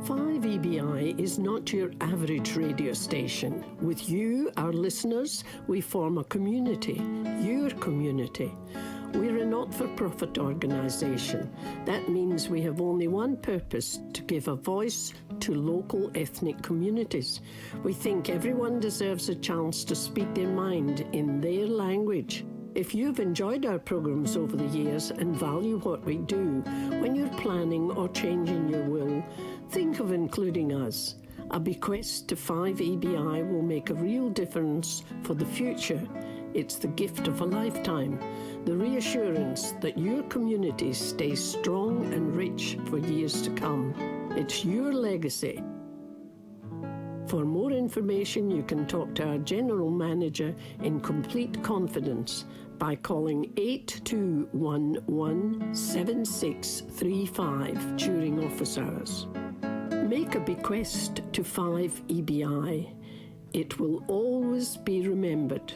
5EBI is not your average radio station. With you, our listeners, we form a community, your community. We're a not-for-profit organisation. That means we have only one purpose: to give a voice to local ethnic communities. We think everyone deserves a chance to speak their mind in their language. If you've enjoyed our programmes over the years and value what we do, when you're planning or changing your will, think of including us. A bequest to 5EBI will make a real difference for the future. It's the gift of a lifetime, the reassurance that your community stays strong and rich for years to come. It's your legacy. For more information, you can talk to our General Manager in complete confidence by calling 8211-7635 during office hours. Make a bequest to 5EBI. It will always be remembered.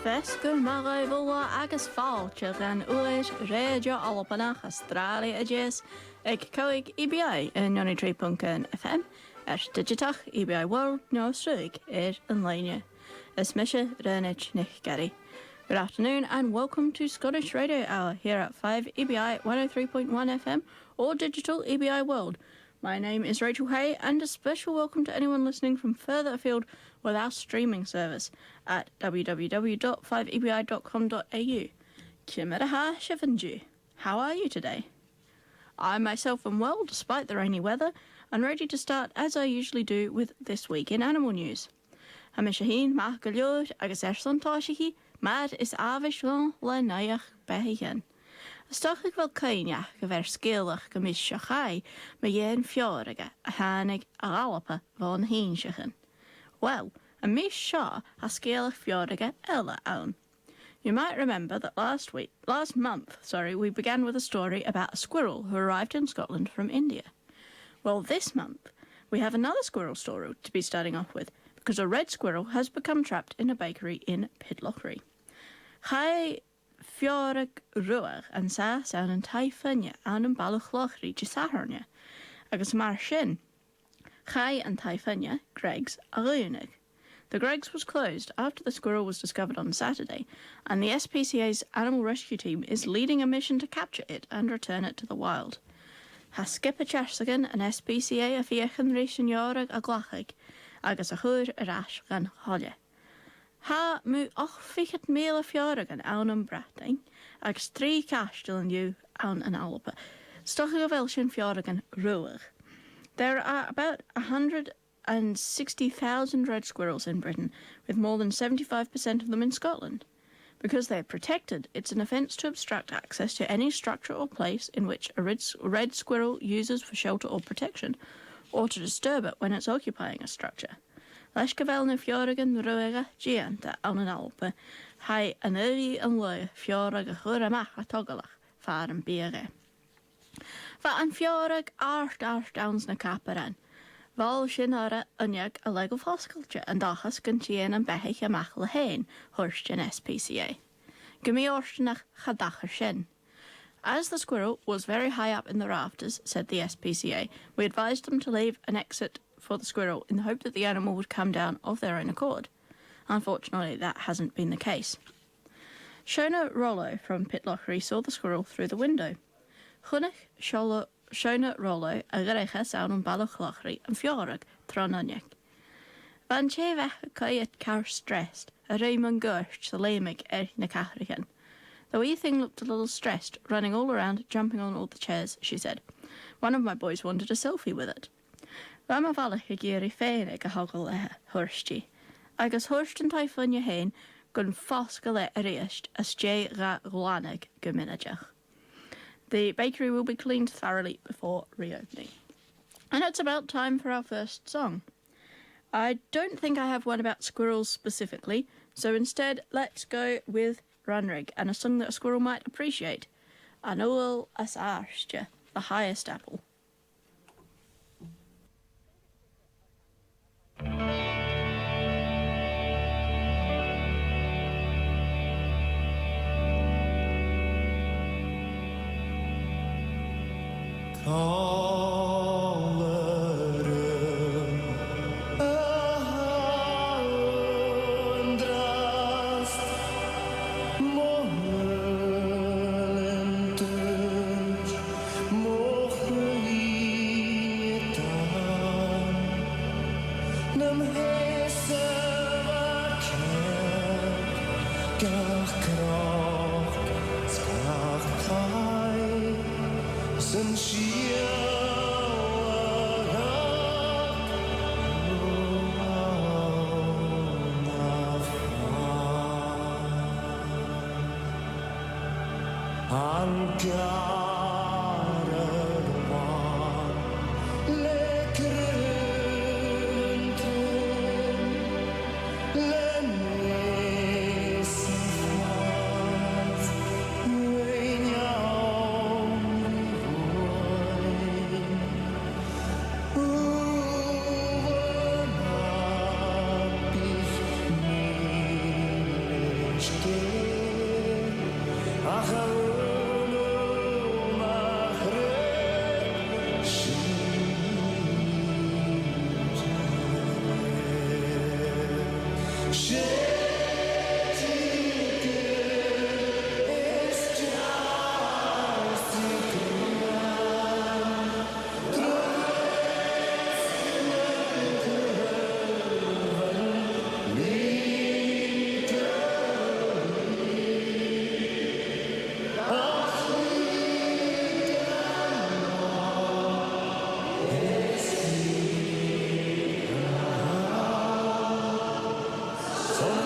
Fesgur Maraivola agus fáilte gan uis Radio Alpanach Australia Jazz ag coig EBI in 93.1 FM digitach EBI World no Strug an line. Is Misha Renich Nich Gary. Good afternoon and welcome to Scottish Radio Hour here at 5EBI 103.1 FM or digital EBI World. My name is Rachel Hay, and a special welcome to anyone listening from further afield with our streaming service at www.5ebi.com.au. Kimeraha Shivanju. How are you today? I myself am well despite the rainy weather and ready to start as I usually do with This Week in Animal News. Hamishahin Mach Galiod agus Erslantashihi Mad is Avishlan le Nayach Behigan. Stochig wel caineach go bhar scéalach go mis seachai me dhéan fiorige a hánig a galapa van hínsechan. Well, a mis seo a scéalach fiorige ella own. You might remember that last month, we began with a story about a squirrel who arrived in Scotland from India. Well, this month, we have another squirrel story to be starting off with, because a red squirrel has become trapped in a bakery in Pitlochry. Chai Fiorig ruach an sa sound an taifunne an an balachlochri gisahorne. Agus mar sin. Chai and taifunne, Greg's a runig. The Greg's was closed after the squirrel was discovered on Saturday, and the SPCA's animal rescue team is leading a mission to capture it and return it to the wild. Ha skipper Charsagan an SPCA a fiechan rischen jorig a glachig, agus a chur a rash gan holle. Ha mu och fichet mele fjorigen aan een bratting, agus 3 kastel en ju aan een alpe. Stochige welschen fjorigen ruig. There are about 160,000 red squirrels in Britain, with more than 75% of them in Scotland. Because they are protected, it's an offence to obstruct access to any structure or place in which a red squirrel uses for shelter or protection, or to disturb it when it's occupying a structure. Leis go bhfuil na feoragan ruaige díanta an Alpe, hai an uri an le feorag a chur amach a togalach far an bíige. Va an feorag art downs na caparan. Val sin ara aniag a leg of hosculture and dachas gantien an behich amach le hain, horst in SPCA. Gumi orstenach chadacher shin. As the squirrel was very high up in the rafters, said the SPCA, we advised them to leave an exit for the squirrel in the hope that the animal would come down of their own accord. Unfortunately, that hasn't been the case. Shona Rollo from Pitlochry saw the squirrel through the window. Chunich Shona Rollo a garecha sawn an Balachlochry and Fiorag Trononic. Van Chevach kayet car stressed, a Raymond Gersh the lamig na Cahrigan. The wee thing looked a little stressed, running all around, jumping on all the chairs, she said. One of my boys wanted a selfie with it. Rama valach a geri féin ag a hogel hursti. Agus hursten taifun je heen, gun foskele riest as jay ra glaneg guminajach. The bakery will be cleaned thoroughly before reopening. And it's about time for our first song. I don't think I have one about squirrels specifically, so instead let's go with Runrig and a song that a squirrel might appreciate. Anual as Arstia, the highest apple. So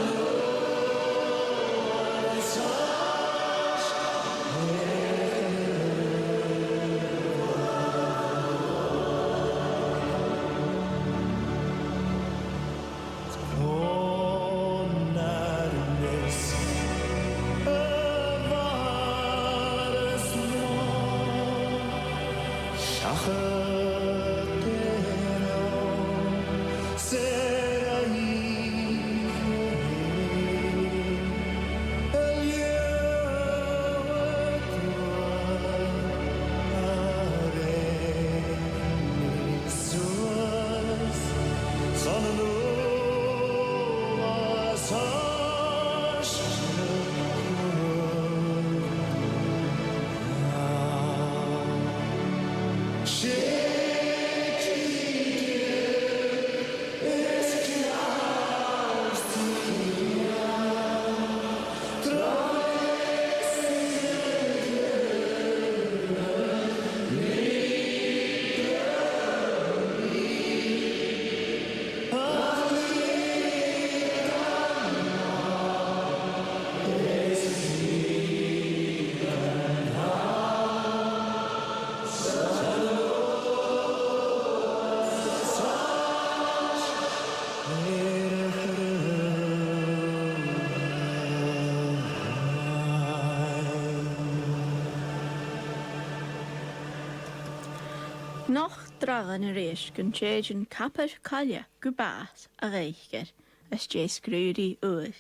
Noch dragan yr eich gyn cheg yn capar calia gwbas a reichger as J. Scroody oer.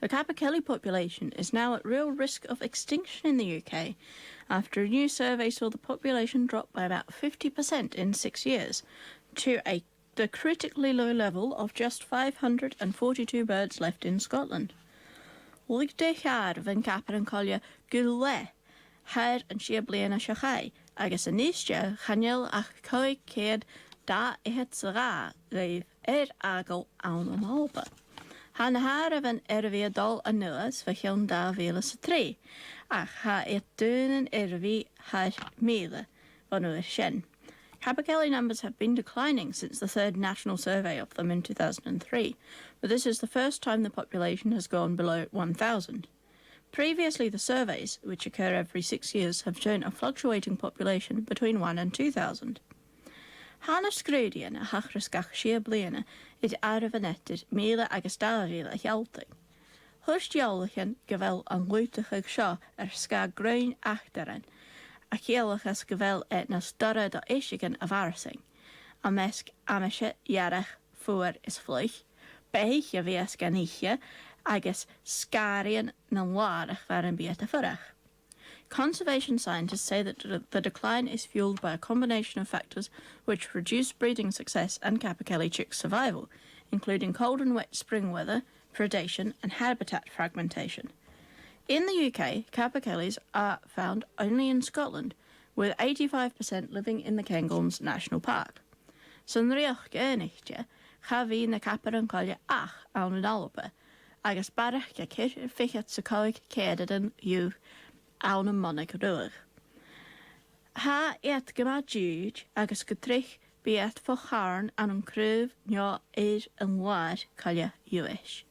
The capercaillie population is now at real risk of extinction in the UK after a new survey saw the population drop by about 50% in 6 years to the critically low level of just 542 birds left in Scotland. Lig de char van capar an colia gule, her and sheer bliana shachai, agus anistia chanel ach koi kead da het sra reif agel an alba. Han haar van ervi dal an nuas van da vele se tre, ach ha dunen ervi haar mele van uw shen. Capercaillie numbers have been declining since the third national survey of them in 2003, but this is the first time the population has gone below 1,000. Previously, the surveys, which occur every 6 years, have shown a fluctuating population between 1 and 2,000. Hanna Scrúdian a hachrisgach sheer bliana it arvaneted mele agus davile hjalting. Hust jollichen gewel an luitige sha ska gruin achteren, a kielachas gewel na starre da ischigen avarsing. A mesk amische jarach voor is vlug, beheetje wees ganiche, agus scarian na larach waren beter furach. Conservation scientists say that the decline is fueled by a combination of factors which reduce breeding success and capercaillie chick survival, including cold and wet spring weather, predation and habitat fragmentation. In the UK, capercaillies are found only in Scotland, with 85% living in the Cairngorms National Park. Sunrioch gernigtje, chavi na capar an colia ach an an alba, agus barach ge kir fichat sa coig ceadadan yw an an monig ruach. Ha et gyma juge agus gytrich biet focharn an an cryf nio an wad colia ywish.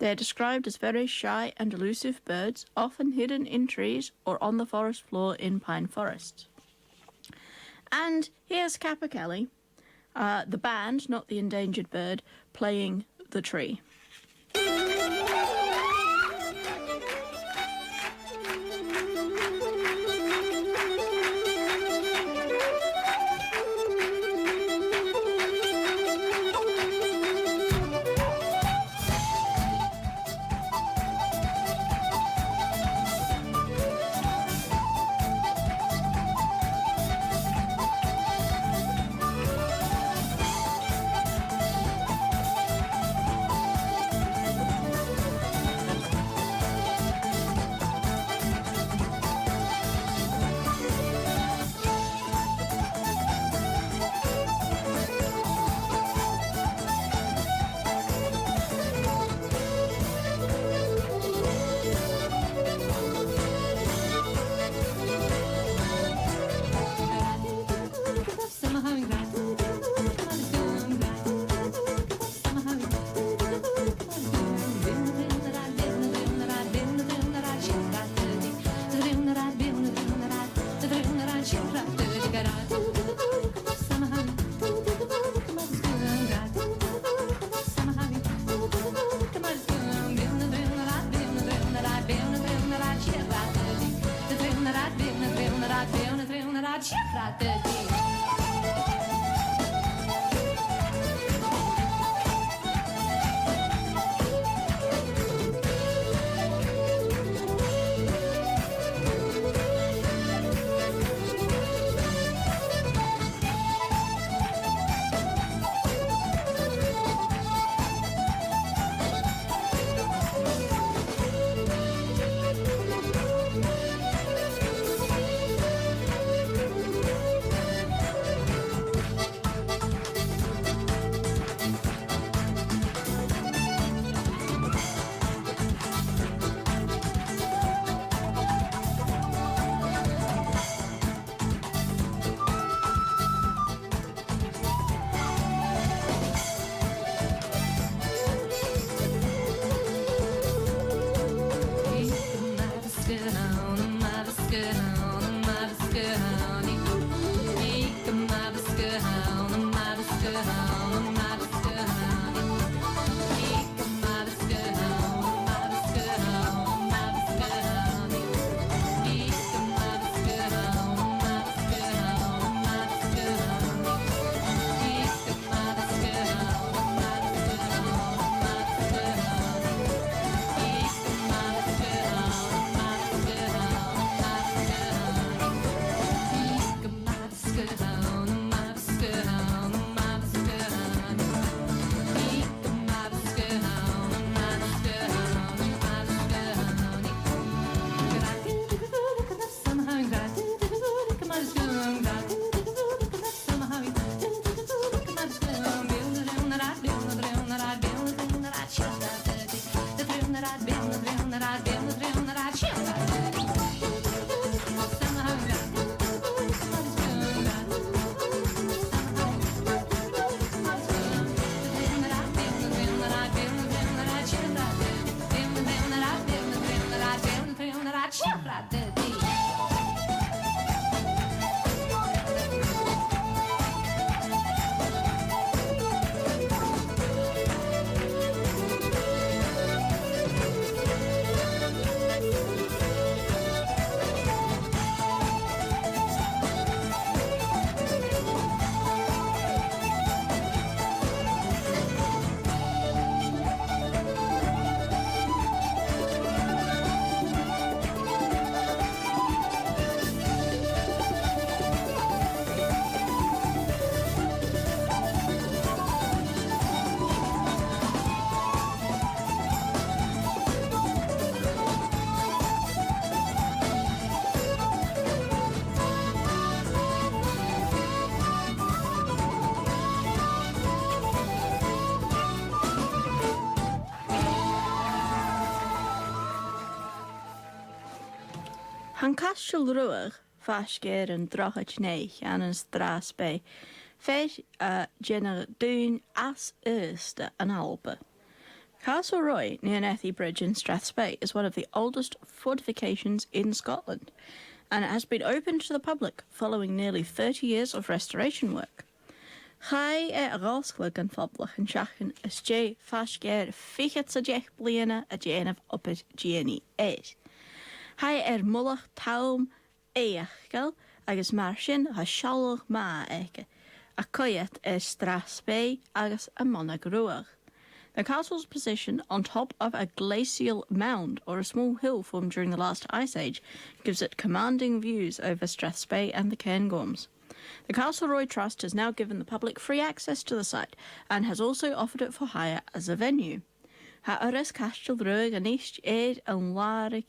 They are described as very shy and elusive birds, often hidden in trees or on the forest floor in pine forests. And here's capercaillie, the band, not the endangered bird, playing the tree. Han castell ruach fasger yn drochach neich an yn strasbe, feich gener dyn as erste an albe. Castle Roy, near Nethy Bridge in Strathspey, is one of the oldest fortifications in Scotland, and it has been opened to the public following nearly 30 years of restoration work. Chai rasglig an foblach yn siachan is je fasger fichet sa jech bliana a jenaf op it geni eis. Hai mullach taum eiachgal agus marsin ha shalach ma eke, a coyet Strathspey agus a monag ruach. The castle's position on top of a glacial mound or a small hill formed during the last ice age gives it commanding views over Strathspey and the Cairngorms. The Castleroy Trust has now given the public free access to the site and has also offered it for hire as a venue. Ha'aris Castlrug an eist eid an larig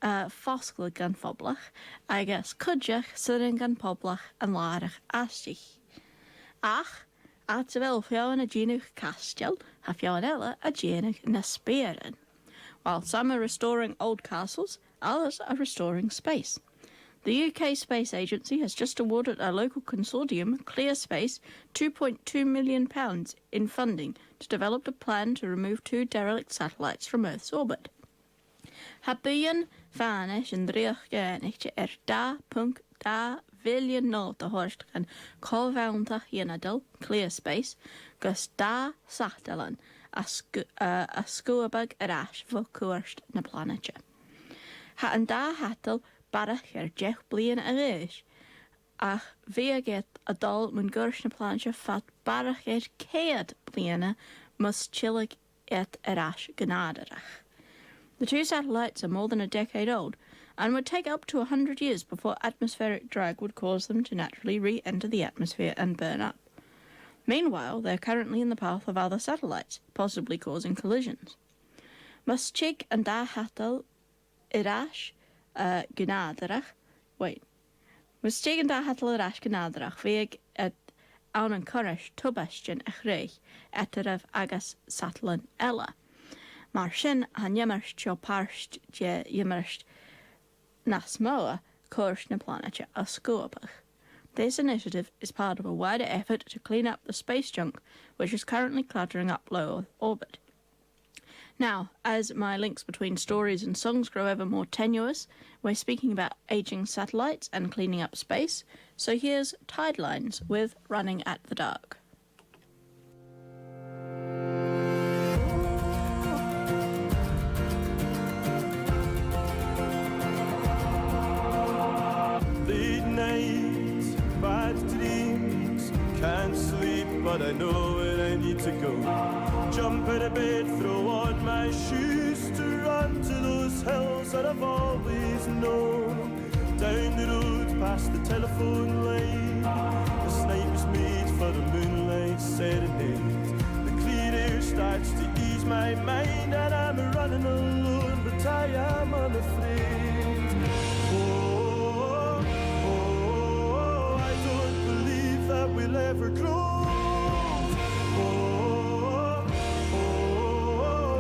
fosgla gan foblach agus cudjach syrin gan poblach an larig astich. Ach, at wel fjauen a genug castell, ha fjauen ella a genug na speren. While some are restoring old castles, others are restoring space. The UK Space Agency has just awarded a local consortium, ClearSpace, £2.2 million in funding to develop a plan to remove 2 derelict satellites from Earth's orbit. Habien vanish in driechtje da villion no de horst en colvountach yenadel ClearSpace gus da satellan a scuabag arash vo koerst na planetje. Ha en da hatel barach jech blien a reish. Ach veaget a dal mun gursh na planetje fat barach kead bliene mus chillig et arash genaderach. The 2 satellites are more than a decade old and would take up to 100 years before atmospheric drag would cause them to naturally re-enter the atmosphere and burn up. Meanwhile, they're currently in the path of other satellites, possibly causing collisions. Muschig and da hatel irash genaderach. Muschig and da hatel irash genaderach veeg et an an corish tubestjen echreich eteref agas satellan ella. Mar sin han jemmerst jo parst je jemmerst Nasmoa course na planetje a scoabach. This initiative is part of a wider effort to clean up the space junk which is currently cluttering up low orbit. Now, as my links between stories and songs grow ever more tenuous, we're speaking about aging satellites and cleaning up space, so here's Tidelines with Running at the Dark. Can't sleep, but I know where I need to go. Jump in a bed, throw on my shoes to run to those hills that I've always known. Down the road, past the telephone line, this night was made for a moonlight serenade. The clear air starts to ease my mind, and I'm running alone, but I am unafraid. I don't believe that we'll ever grow.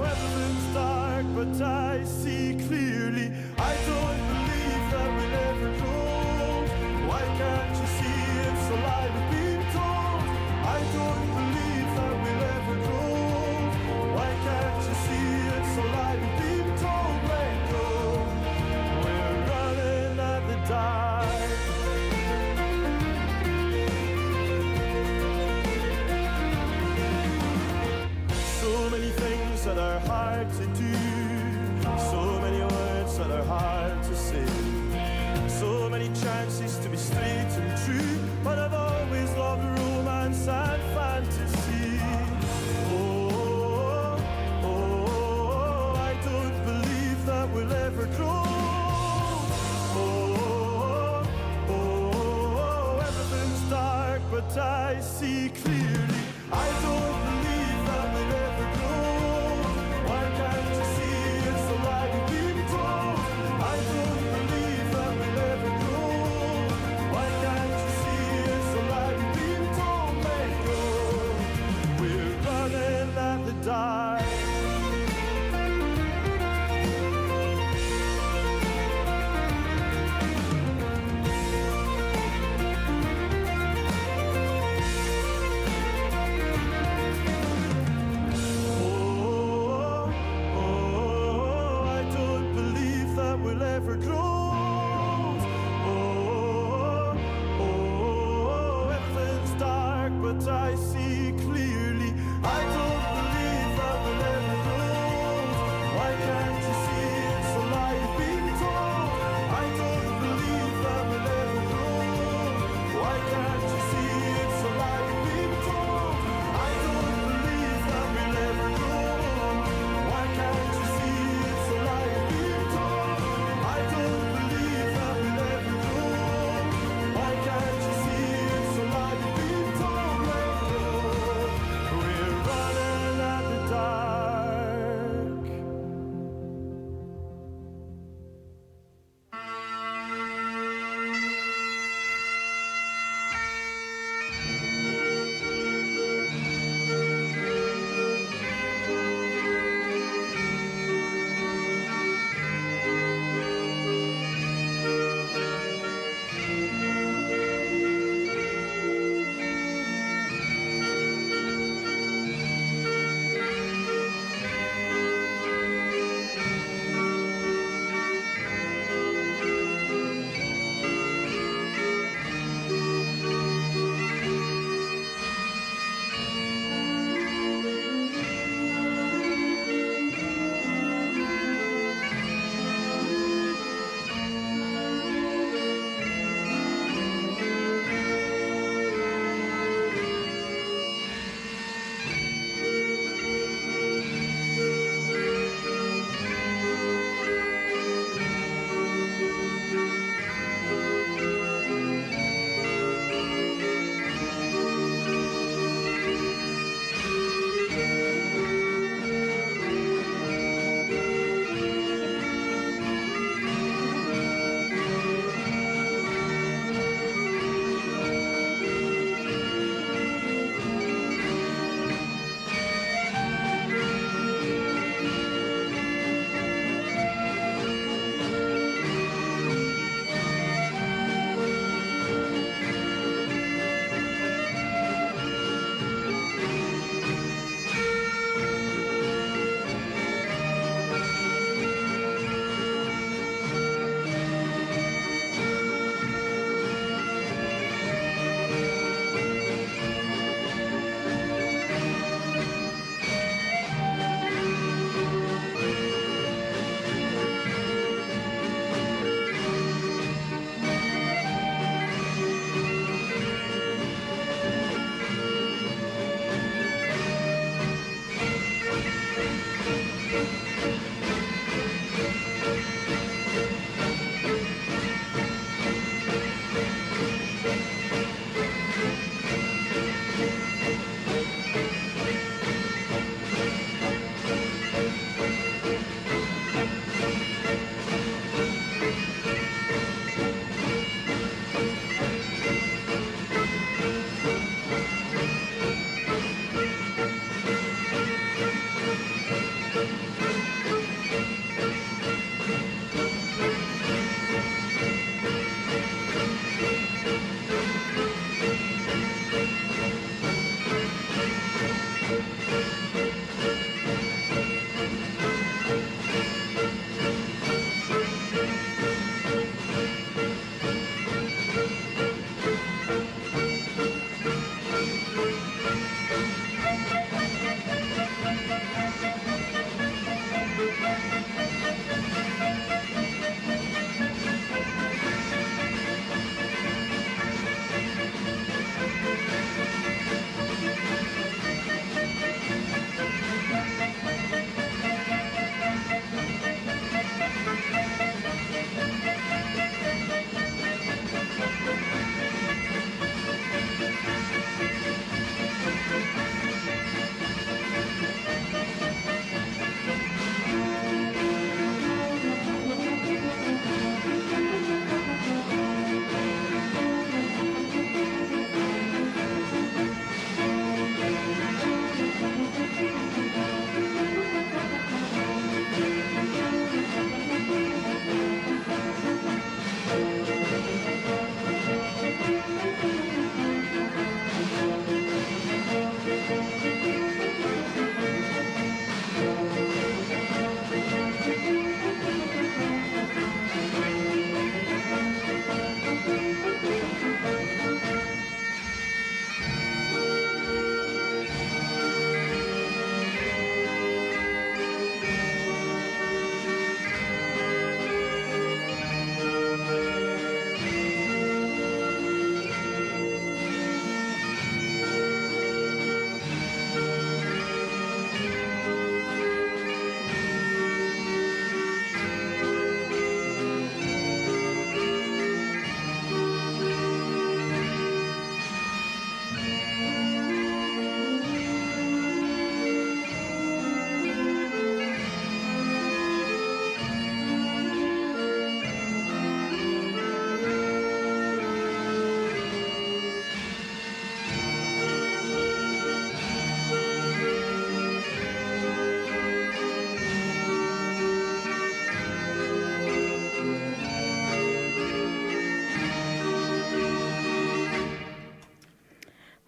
Everything's dark, but I see clearly. I don't believe that we'll ever grow. Why can't you see it's a lie we've been told? I don't believe that we'll ever grow. Why can't you see it's a lie we've been told? Let go. We're running at the dark. So many things that are hard to do, so many words that are hard to say, so many chances to be straight and true, but I've always loved romance and fantasy. I don't believe that we'll ever grow. Everything's dark, but I see clearly. I don't believe that we'll ever grow. Why can't you see it's a lie we've been told? I don't believe that we'll ever grow. Why can't you see it's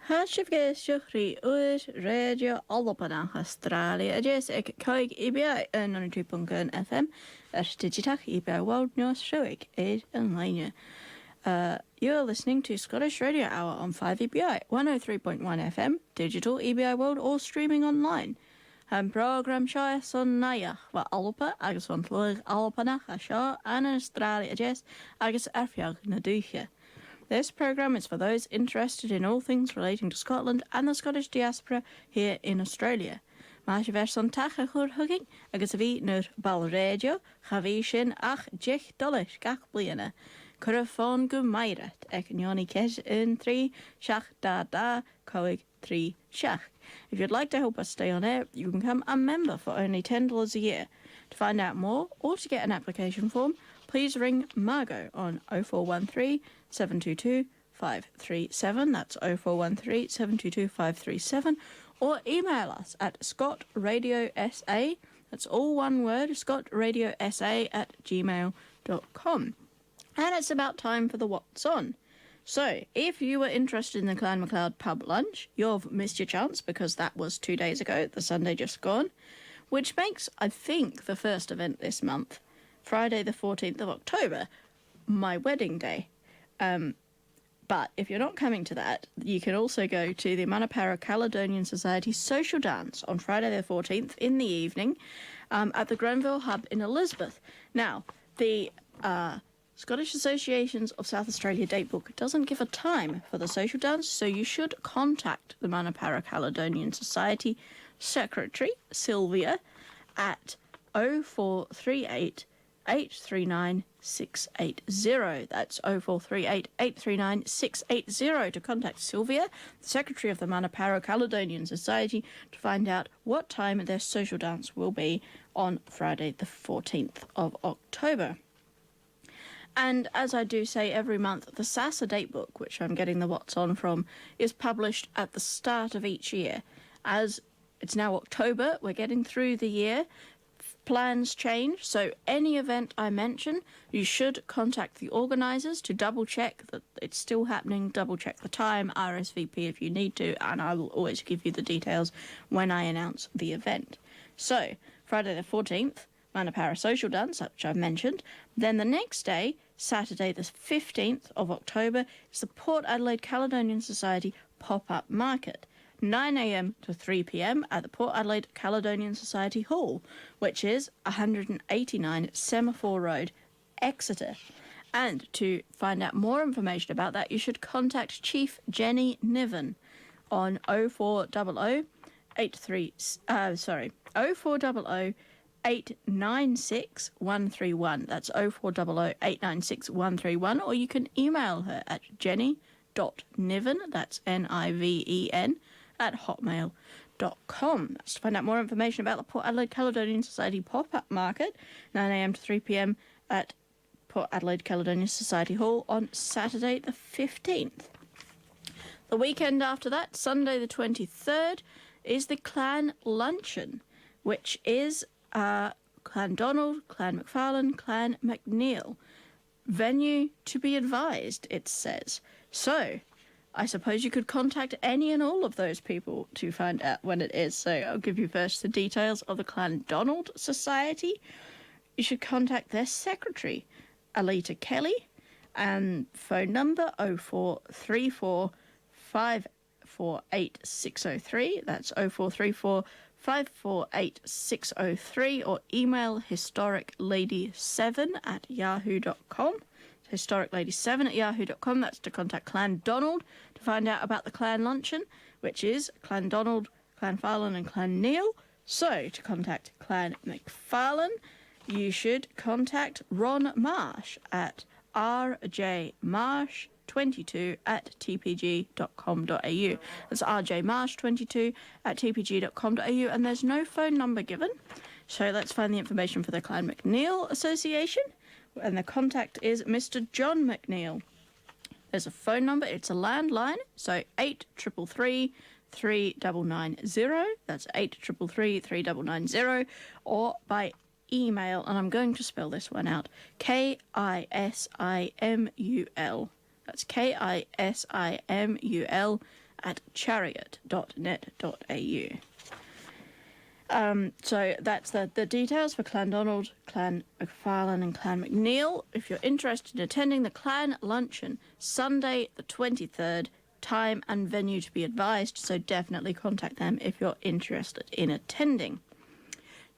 Hashtag Shukri Uish Radio Allopanach Australia. Jes ik kijk IBI en 92.1 FM. Digitach IBI World News Showik is online. You're listening to Scottish Radio Hour on 5EBI 103.1 FM, digital EBI World or streaming online. Program Shire son naya wa alpa agus van tlug alpanach a Shaw and Australia jes agus erfiag na duche. This program is for those interested in all things relating to Scotland and the Scottish diaspora here in Australia. Mas ver son tacha chur hugging agus a bhí nur bal radio chaví sin ach $10 gach bliana. Curafon go mairet ag nioni kes in 3 shach da coig 3 shach. If you'd like to help us stay on air, you can become a member for only $10 a year. To find out more or to get an application form, please ring Margot on 0413 722 537. That's 0413 722 537. Or email us at scotradiosa. That's all one word, scotradiosa@gmail.com. And it's about time for the What's On. So, if you were interested in the Clan MacLeod pub lunch, you've missed your chance because that was 2 days ago, the Sunday just gone, which makes, I think, the first event this month, Friday the 14th of October, my wedding day. But if you're not coming to that, you can also go to the Manapara Caledonian Society social dance on Friday the 14th in the evening at the Grenville Hub in Elizabeth. Now, the Scottish Associations of South Australia Datebook doesn't give a time for the social dance, so you should contact the Manapara Caledonian Society Secretary, Sylvia, at 0438 839 680. That's 0438 839 680 to contact Sylvia, the Secretary of the Manapara Caledonian Society, to find out what time their social dance will be on Friday the 14th of October. And as I do say every month, the SASA Datebook, which I'm getting the What's On from, is published at the start of each year. As it's now October, we're getting through the year, plans change, so any event I mention, you should contact the organisers to double-check that it's still happening, double-check the time, RSVP if you need to, and I will always give you the details when I announce the event. So, Friday the 14th, Manapara Social Dance, which I've mentioned. Then the next day, Saturday the 15th of October, is the Port Adelaide Caledonian Society Pop-Up Market, 9 a.m. to 3 p.m. at the Port Adelaide Caledonian Society Hall, which is 189 Semaphore Road, Exeter. And to find out more information about that, you should contact Chief Jenny Niven on 0400 896 131. That's 0400 896 131. Or you can email her at jenny.niven, that's Niven, at hotmail.com. That's to find out more information about the Port Adelaide Caledonian Society Pop-Up Market, 9 a.m. to 3 p.m. at Port Adelaide Caledonian Society Hall on Saturday the 15th. The weekend after that, Sunday the 23rd, is the Clan Luncheon, which is Clan Donald, Clan McFarlane, Clan McNeil. Venue to be advised, it says. So, I suppose you could contact any and all of those people to find out when it is. So I'll give you first the details of the Clan Donald Society. You should contact their secretary, Alita Kelly, and phone number 0434 548 603. That's 0434 548 603, or email historiclady7@yahoo.com. historiclady7@yahoo.com. That's to contact Clan Donald to find out about the Clan Luncheon, which is Clan Donald, Clan Farland and Clan Neil. So, to contact Clan McFarlane, you should contact Ron Marsh at rjmarsh22@tpg.com.au. That's rjmarsh22@tpg.com.au, and there's no phone number given. So let's find the information for the Clan McNeil Association, and the contact is Mr. John McNeil. There's a phone number, it's a landline, so 8333 3990, that's 8333 3990, or by email, and I'm going to spell this one out, KISIMUL, that's KISIMUL at chariot.net.au. So that's the details for Clan Donald, Clan McFarlane and Clan McNeil. If you're interested in attending the Clan Luncheon, Sunday the 23rd, time and venue to be advised, so definitely contact them if you're interested in attending.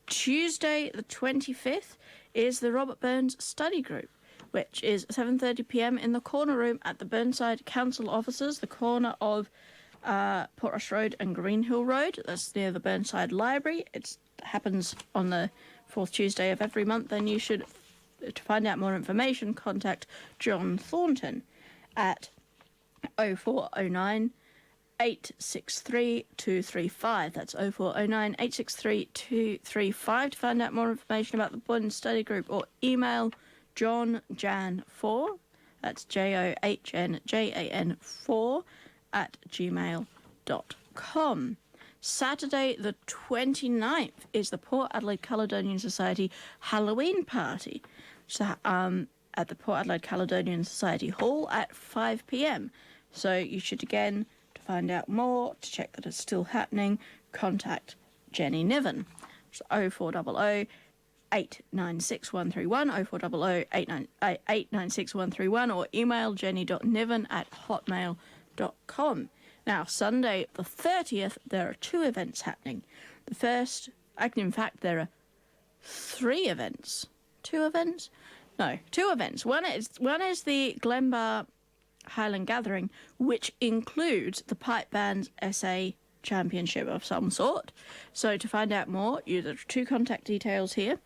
Tuesday the 25th is the Robert Burns Study Group, which is 7:30 p.m. in the corner room at the Burnside Council offices, the corner of Portrush Road and Greenhill Road. That's near the Burnside Library. It happens on the fourth Tuesday of every month, and you should, to find out more information, contact John Thornton at 0409 863 235. That's 0409 863 235 to find out more information about the Burns Study Group, or email johnjan4, that's JOHNJAN4 at gmail.com. Saturday the 29th is the Port Adelaide Caledonian Society Halloween party, so, at the Port Adelaide Caledonian Society Hall at 5 p.m. So you should, again, to find out more, to check that it's still happening, contact Jenny Niven. It's 0400 896 131, 0400 896 131, or email jenny.niven@hotmail.com. Now, Sunday the 30th, there are two events happening. The first, in fact, there are three events. Two events. One is the Glenbar Highland Gathering, which includes the Pipe Band's SA Championship of some sort. So to find out more, there are two contact details here.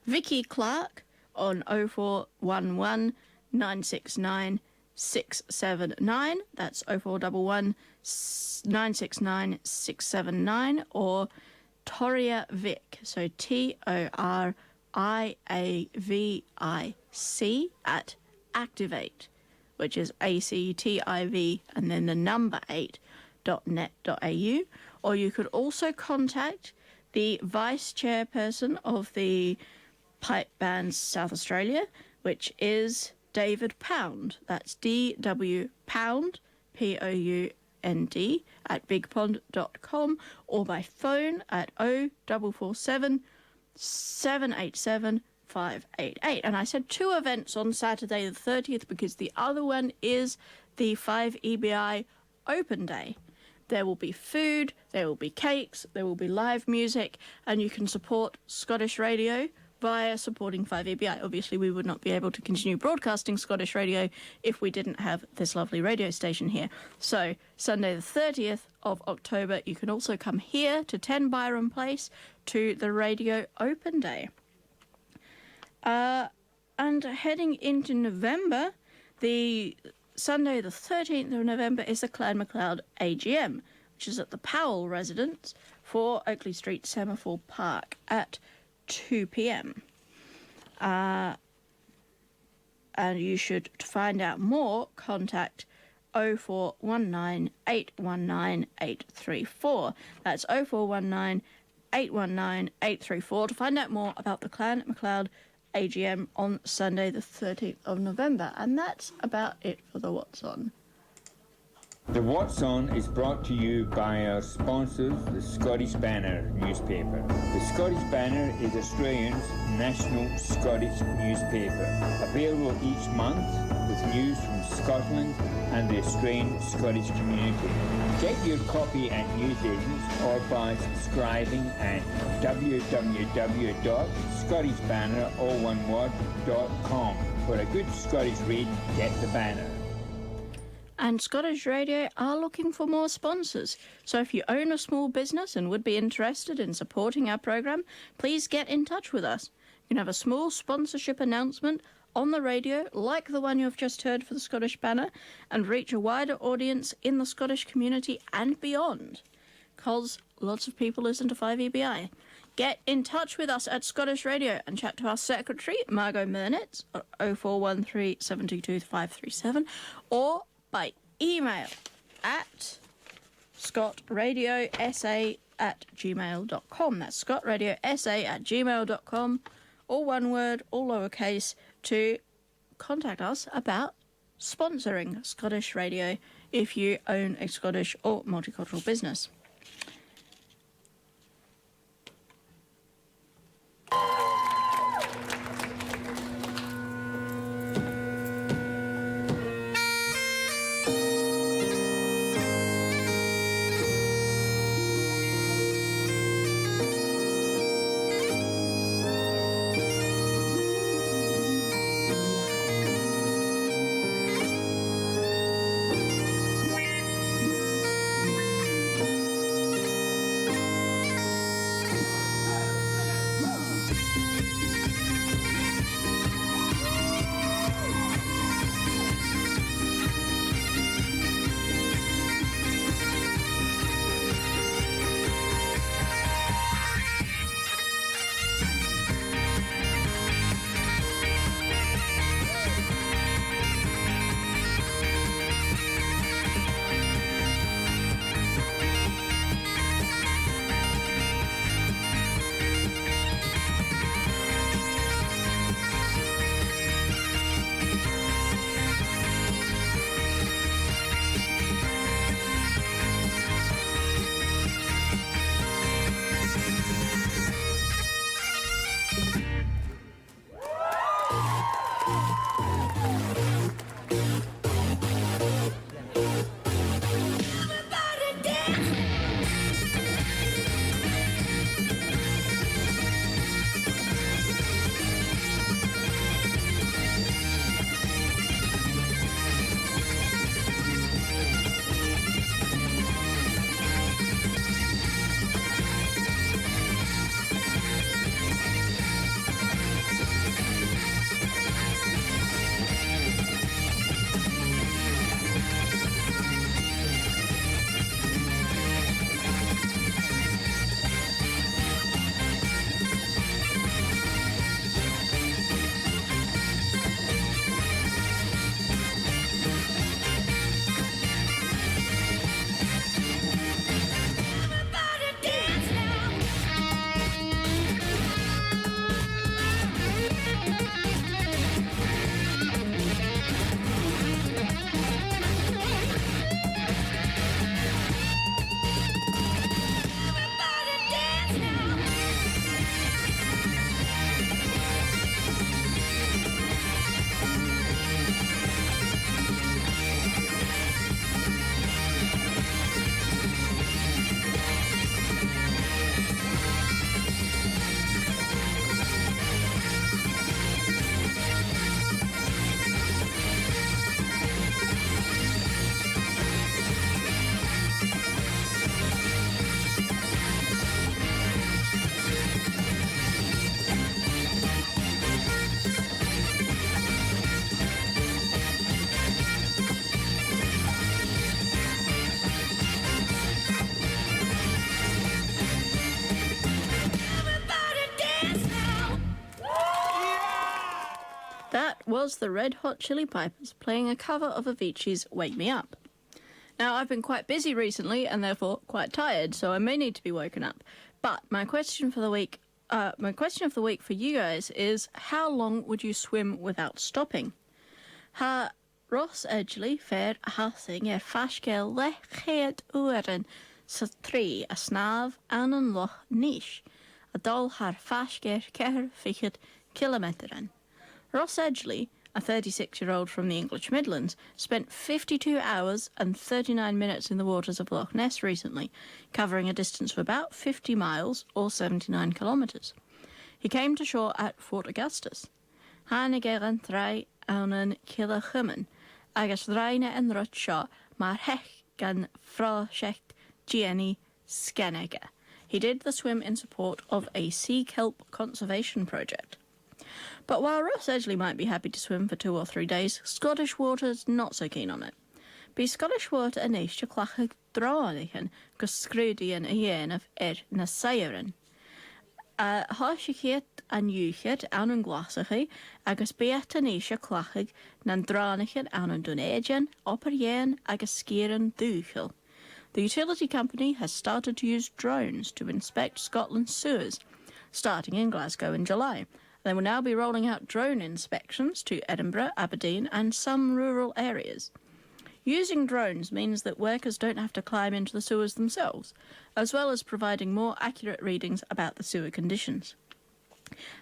Vicky Clark on 0411 969 679. That's 0411 969 679. Or Toria Vic, so TORIAVIC at Activate, which is ACTIV and then the number 8.net.au. Or you could also contact the vice chairperson of the Pipe Bands South Australia, which is David Pound. That's DW Pound, POUND, at bigpond.com, or by phone at 0447 787 588. And I said two events on Saturday the 30th because the other one is the 5EBI Open Day. There will be food, there will be cakes, there will be live music, and you can support Scottish Radio via supporting 5EBI. Obviously, we would not be able to continue broadcasting Scottish Radio if we didn't have this lovely radio station here. So, Sunday the 30th of October, you can also come here to 10 Byron Place to the Radio Open Day. And heading into November, the Sunday the 13th of November is the Clan MacLeod AGM, which is at the Powell residence for Oakley Street, Semaphore Park at 2 p.m. And you should, to find out more, contact 0419 819 834. That's 0419 819 834 to find out more about the Clan MacLeod AGM on Sunday the 13th of November. And that's about it for the What's On. The What's On is brought to you by our sponsors, the Scottish Banner newspaper. The Scottish Banner is Australia's national Scottish newspaper, available each month with news from Scotland and the Australian Scottish community. Get your copy at newsagents or by subscribing at www.scottishbanner.com. For a good Scottish read, get the Banner. And Scottish Radio are looking for more sponsors. So if you own a small business and would be interested in supporting our program, please get in touch with us. You can have a small sponsorship announcement on the radio, like the one you've just heard for the Scottish Banner, and reach a wider audience in the Scottish community and beyond. Because lots of people listen to 5EBI. Get in touch with us at Scottish Radio and chat to our secretary, Margot Murnitz, at 0413 722 537, or by email at scotradiosa@gmail.com. That's scotradiosa@gmail.com, all one word, all lowercase, to contact us about sponsoring Scottish Radio if you own a Scottish or multicultural business. That was the Red Hot Chili Peppers playing a cover of Avicii's Wake Me Up. Now, I've been quite busy recently and therefore quite tired, so I may need to be woken up. But my question of the week for you guys is, how long would you swim without stopping? Ha Ross Edgley fer hathing fashgel lechead uren sa trí a snaf an an loch nish, a dol har fashger cer fichet kilometeren. Ross Edgley, a 36-year-old from the English Midlands, spent 52 hours and 39 minutes in the waters of Loch Ness recently, covering a distance of about 50 miles or 79 kilometres. He came to shore at Fort Augustus. Hanigeren threi an Kilachummen, agus reine en rut seo mar hech gan froshecht Gienni Skenege. He did the swim in support of a sea kelp conservation project. But while Ross Edgley might be happy to swim for 2 or 3 days, Scottish water's not so keen on it. Be Scottish water yn eisiau clachig dráinichen gus scrúdian a dhéanamh na sairen. Háisichiad an uchiad an an glasachi agus beat an eisiau clachig nan dráinichen an an dunéidian, opperien agus skieren dúchel. The utility company has started to use drones to inspect Scotland's sewers, starting in Glasgow in July. They will now be rolling out drone inspections to Edinburgh, Aberdeen and some rural areas. Using drones means that workers don't have to climb into the sewers themselves, as well as providing more accurate readings about the sewer conditions.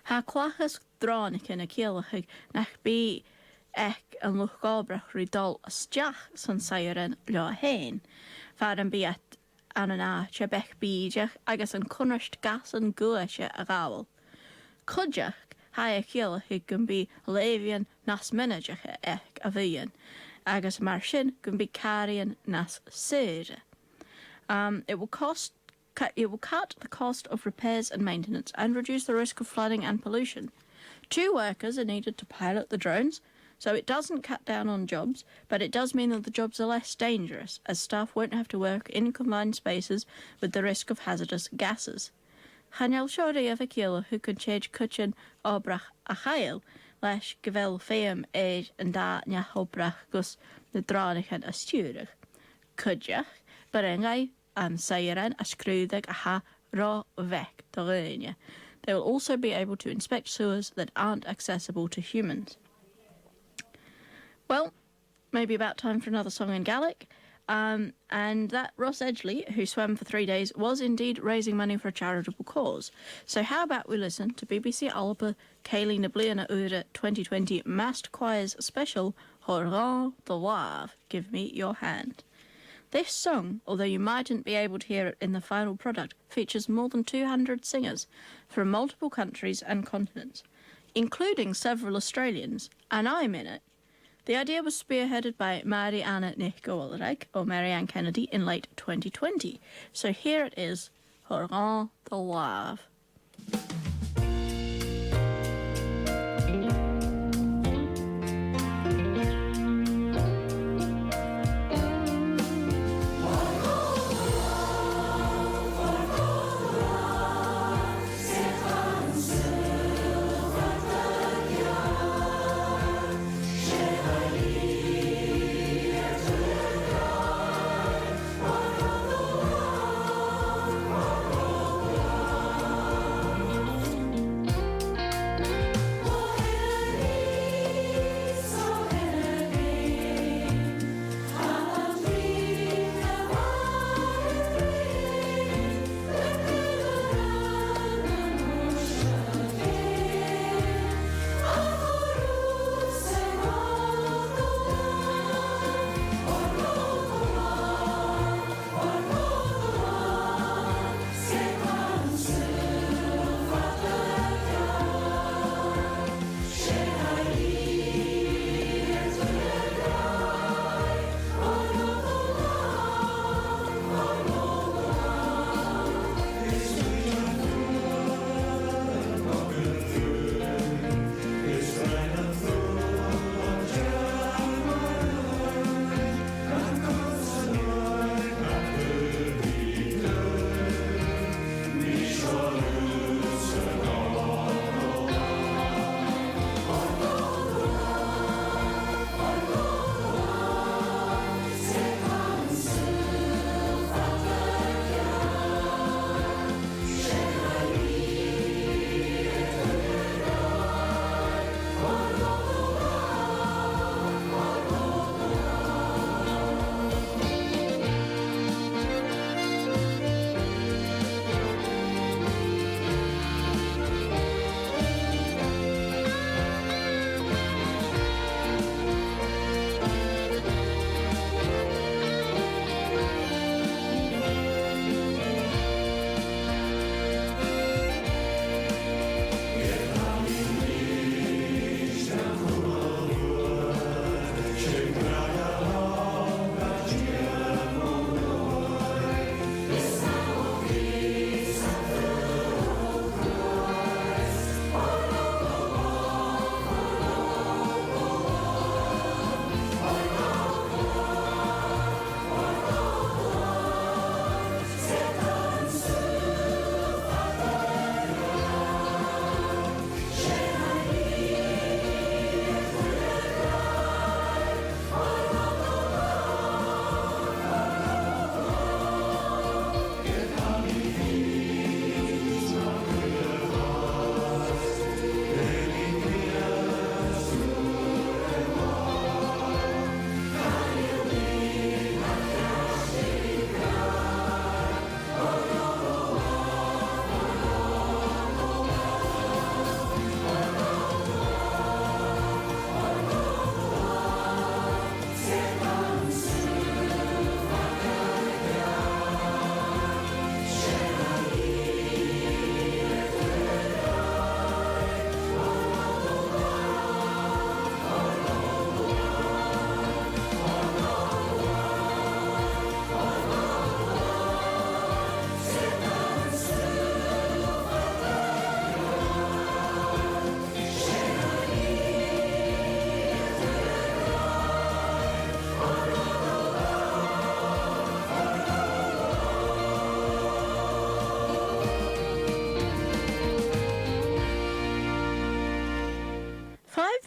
Ha quachas dránig in a cealachig nach bí ec an luchgábrach ridal asjach san sairen leo hain, far an biat an áte bech bíideach agus an cunneist gas an guaise a gáil. Cudjach ha a cealachig gun bí lévian nas menageach ec a bhíon, agus mar sin gun bí carian nas sére. It will cut the cost of repairs and maintenance and reduce the risk of flooding and pollution. 2 workers are needed to pilot the drones, so it doesn't cut down on jobs, but it does mean that the jobs are less dangerous, as staff won't have to work in confined spaces with the risk of hazardous gases. Chanel siori of a kilo who can change cutchin obrach a chael, leis gevel feam age and da nya hobrach gus the dranich a sturig. Cudjach, berengai an seiren a scrúdig a ha ra vec de reine. They will also be able to inspect sewers that aren't accessible to humans. Well, maybe about time for another song in Gaelic. And that Ross Edgley, who swam for 3 days, was indeed raising money for a charitable cause. So how about we listen to BBC Alba Kaylee na Bliana Ura 2020 Massed Choirs special Horan the Wave, Give Me Your Hand. This song, although you mightn't be able to hear it in the final product, features more than 200 singers from multiple countries and continents, including several Australians, and I'm in it. The idea was spearheaded by Marianne Nick-Goelrijk, or Marianne Kennedy, in late 2020. So here it is, Horan the Wave.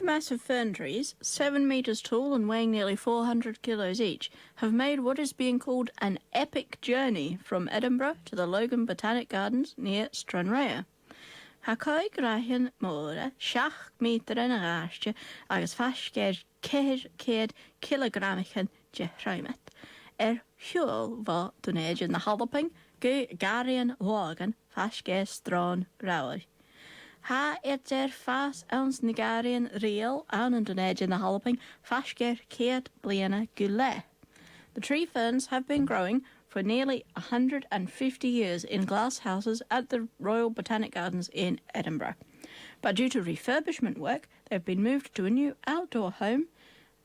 massive fern trees, 7 metres tall and weighing nearly 400 kilos each, have made what is being called an epic journey from Edinburgh to the Logan Botanic Gardens near Stranraer. Ha coig rahin móra 6 meter yn y gastio agus fasgeir 400 kilogramichan de rhaimet. Hiúil bá dúnéid in na halaping go garian wagan fasgeir strán rauir. Ha fas ons Nigarian real an and dúnéid in the halaping fasgeir 4 bliana gule. The tree ferns have been growing for nearly 150 years in glass houses at the Royal Botanic Gardens in Edinburgh. But due to refurbishment work, they've been moved to a new outdoor home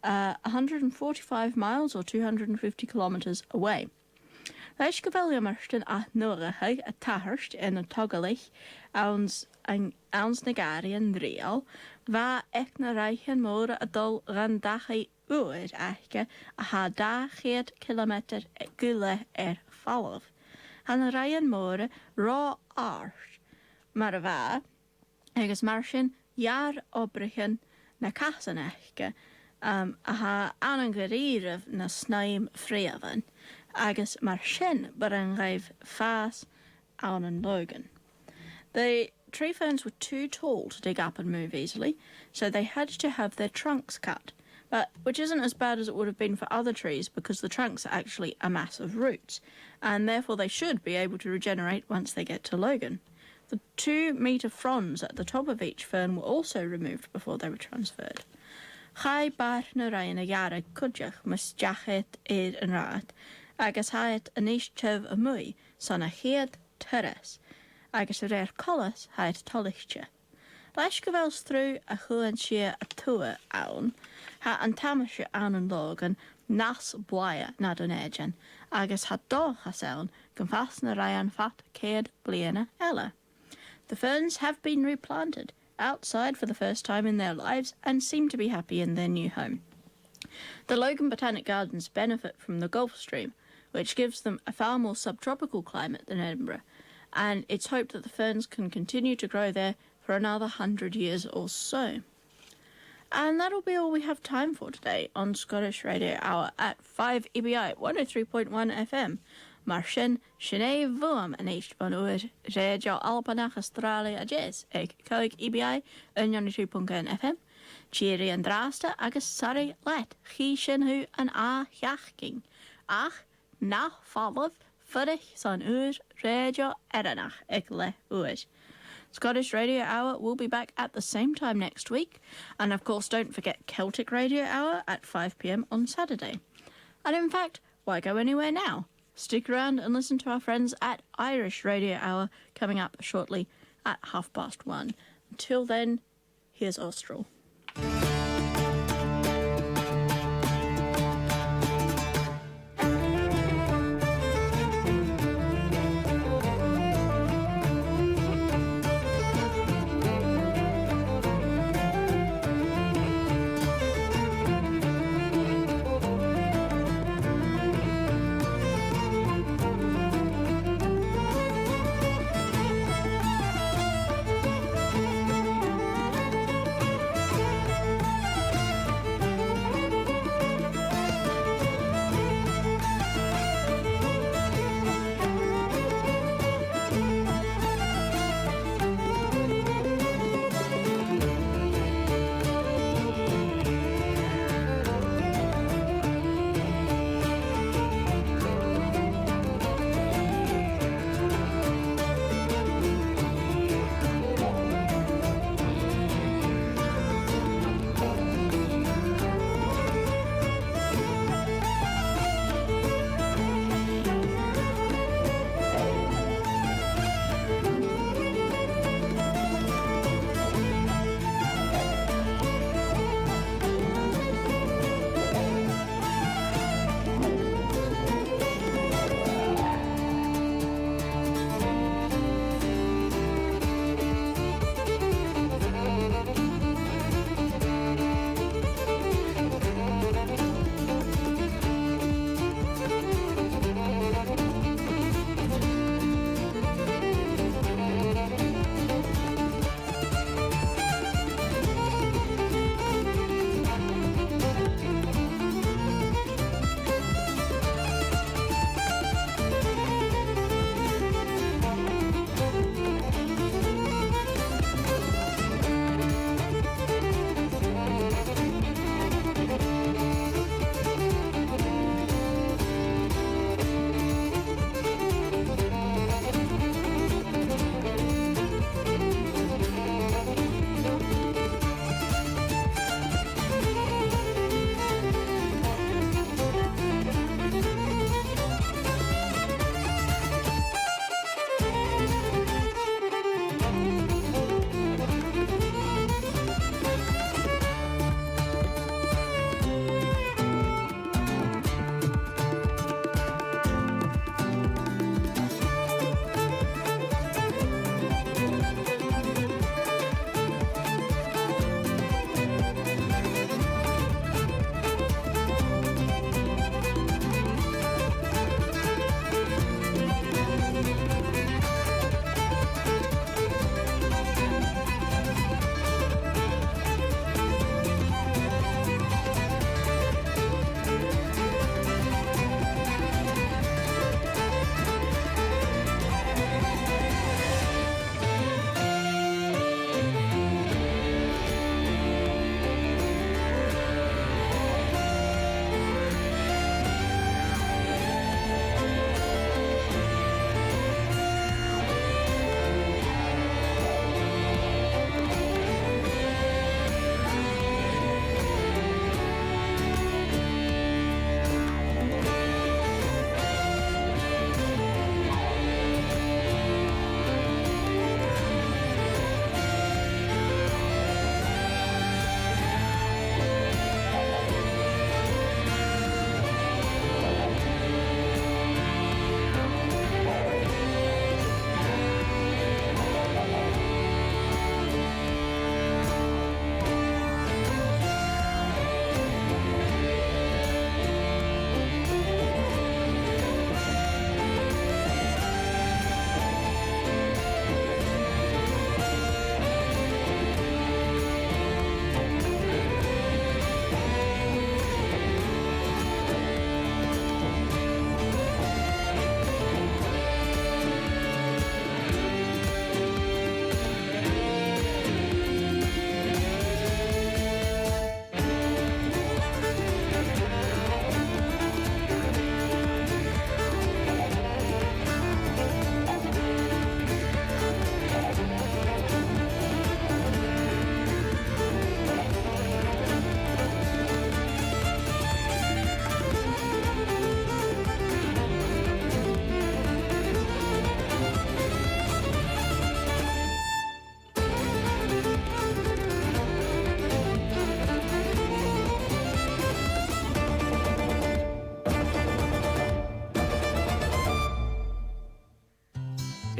145 miles or 250 kilometres away. Leis go bhfuil imerstin a nuagathe a tathirst in a togalich ans Nigarian real, va ec na reichen móra a dul gan dachaí uair aiche a ha 200 kilometer gule fallaf. Han a reichen móra rá art, mar a bha, agus mar sin jaar obrichen na casan aiche, a ha anangaríireh na snaim fríavan, agus mar sin bar an raibh fás an an Logan. The tree ferns were too tall to dig up and move easily, so they had to have their trunks cut, but which isn't as bad as it would have been for other trees because the trunks are actually a mass of roots, and therefore they should be able to regenerate once they get to Logan. The 2-metre fronds at the top of each fern were also removed before they were transferred. Chai bar na rain a jara cudjach mas jachet an raad, agus haet an eistchev a mwy, son a head terres, agus a rare collas haet tolichtje. Leis go bhfuils through a chuan sia a tua awn, ha an tamasje an an Logan nas blaia na don ejan, agus ha dochas awn gan fas na rayan fat cead bliana ella. The ferns have been replanted outside for the first time in their lives and seem to be happy in their new home. The Logan Botanic Gardens benefit from the Gulf Stream, which gives them a far more subtropical climate than Edinburgh, and it's hoped that the ferns can continue to grow there for another 100 years or so. And that'll be all we have time for today on Scottish Radio Hour at 5 EBI 103.1 FM. Mar sin, sinné bhuam an éist ban uair Radio Alpanach Australia a jazz ag coig EBI 103.1 FM. Cheery an drasta agus sorry let chi sin hu an a chiachking. Ach, nach fallaf furich san uair Radio Eranach ag le uair. Scottish Radio Hour will be back at the same time next week, and of course don't forget Celtic Radio Hour at 5 p.m. on Saturday. And in fact, why go anywhere now? Stick around and listen to our friends at Irish Radio Hour coming up shortly at 1:30. Until then, here's Austral.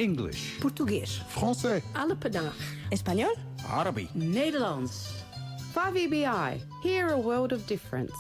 English, Português. Français. Alapanac. Espanhol. Arabic, Nederlands. 5EBI. Hear a world of difference.